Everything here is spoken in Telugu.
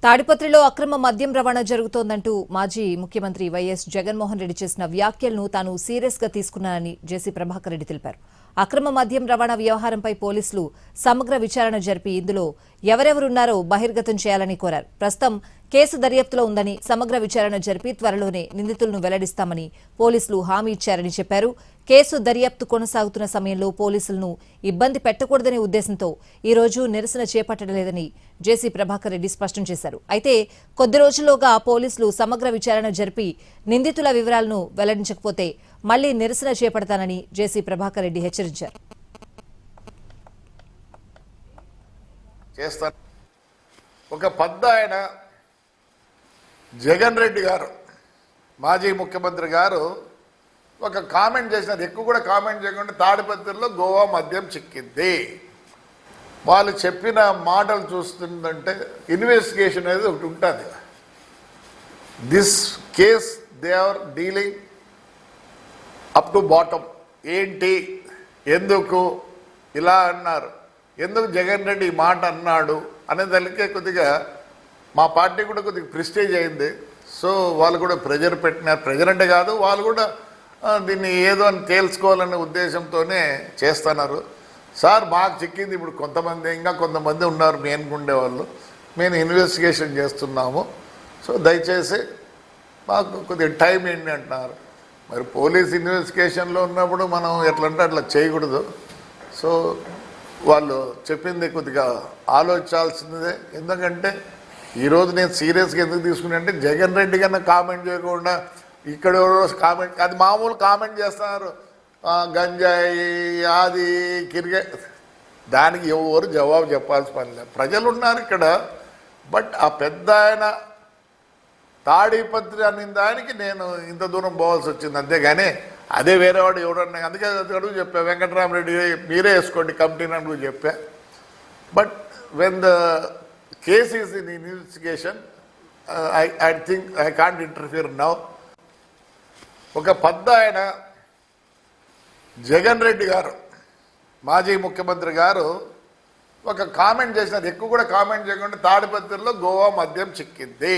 తాడిపత్రిలో అక్రమ మద్యం రవాణా జరుగుతోందంటూ మాజీ ముఖ్యమంత్రి వైఎస్ జగన్మోహన్ రెడ్డి చేసిన వ్యాఖ్యలను తాను సీరియస్ గా తీసుకున్నానని జేసీ ప్రభాకర్ రెడ్డి తెలిపారు. అక్రమ మద్యం రవాణా వ్యవహారంపై పోలీసులు సమగ్ర విచారణ జరిపి ఇందులో ఎవరెవరున్నారో బహిర్గతం చేయాలని కోరారు. ప్రస్తుతం కేసు దర్యాప్తులో ఉందని, సమగ్ర విచారణ జరిపి త్వరలోనే నిందితులను వెల్లడిస్తామని పోలీసులు హామీ ఇచ్చారని చెప్పారు. కేసు దర్యాప్తు కొనసాగుతున్న సమయంలో పోలీసులను ఇబ్బంది పెట్టకూడదనే ఉద్దేశంతో ఈ రోజు నిరసన చేపట్టలేదని జేసీ ప్రభాకర్ రెడ్డి స్పష్టం చేశారు. అయితే కొద్ది రోజుల్లోగా పోలీసులు సమగ్ర విచారణ జరిపి నిందితుల వివరాలను వెల్లడించకపోతే మళ్లీ నిరసన చేపడతానని జేసీ ప్రభాకర్ రెడ్డి హెచ్చరించారు. ఒక పద్దాయన జగన్ రెడ్డి గారు, మాజీ ముఖ్యమంత్రి గారు ఒక కామెంట్ చేసినారు. ఎక్కువ కూడా కామెంట్ చేయకుండా తాడిపత్రిలో గోవా మద్యం చిక్కింది. వాళ్ళు చెప్పిన మాటలు చూస్తుందంటే ఇన్వెస్టిగేషన్ అనేది ఒకటి ఉంటుంది. This case they are dealing up to bottom. ఏంటి, ఎందుకు ఇలా అన్నారు, ఎందుకు జగన్ రెడ్డి ఈ మాట అన్నాడు అనేదానికే కొద్దిగా మా పార్టీ కూడా కొద్దిగా ప్రెస్టేజ్ అయింది. సో వాళ్ళు కూడా ప్రెజర్ పెట్టినారు. ప్రెజర్ అంటే కాదు, వాళ్ళు కూడా దీన్ని ఏదో అని తేల్చుకోవాలనే ఉద్దేశంతోనే చేస్తున్నారు. సార్ మాకు చిక్కింది, ఇప్పుడు కొంతమంది ఇంకా కొంతమంది ఉన్నారు ఉండేవాళ్ళు, మేము ఇన్వెస్టిగేషన్ చేస్తున్నాము, సో దయచేసి మాకు కొద్దిగా టైం ఏంటి అంటున్నారు. మరి పోలీస్ ఇన్వెస్టిగేషన్లో ఉన్నప్పుడు మనం ఎట్లంటే అట్లా చేయకూడదు. సో వాళ్ళు చెప్పింది కొద్దిగా ఆలోచించాల్సిందే. ఎందుకంటే ఈరోజు నేను సీరియస్గా ఎందుకు తీసుకున్నా అంటే జగన్ రెడ్డి కన్నా కామెంట్ చేయకుండా ఇక్కడ కామెంట్, అది మామూలు కామెంట్ చేస్తున్నారు, గంజాయి అది క్రికెట్, దానికి ఎవరు జవాబు చెప్పాల్సిన పని లేదు. ప్రజలు ఉన్నారు ఇక్కడ. బట్ ఆ పెద్ద ఆయన తాడిపత్రి అనే దానికి నేను ఇంత దూరం పోవాల్సి వచ్చింది, అంతేగాని అదే వేరేవాడు ఎవరన్నా. అందుకే అడుగు చెప్పా, వెంకటరామరెడ్డి మీరే వేసుకోండి కమిటీని అని చెప్పా. But when the case is in investigation, I think I can't interfere now. ఒక పద్దాయన జగన్ రెడ్డి గారు, మాజీ ముఖ్యమంత్రి గారు ఒక కామెంట్ చేసినారు. ఎక్కువ కూడా కామెంట్ చేయకుండా తాడిపత్రిలో గోవా మద్యం చిక్కింది.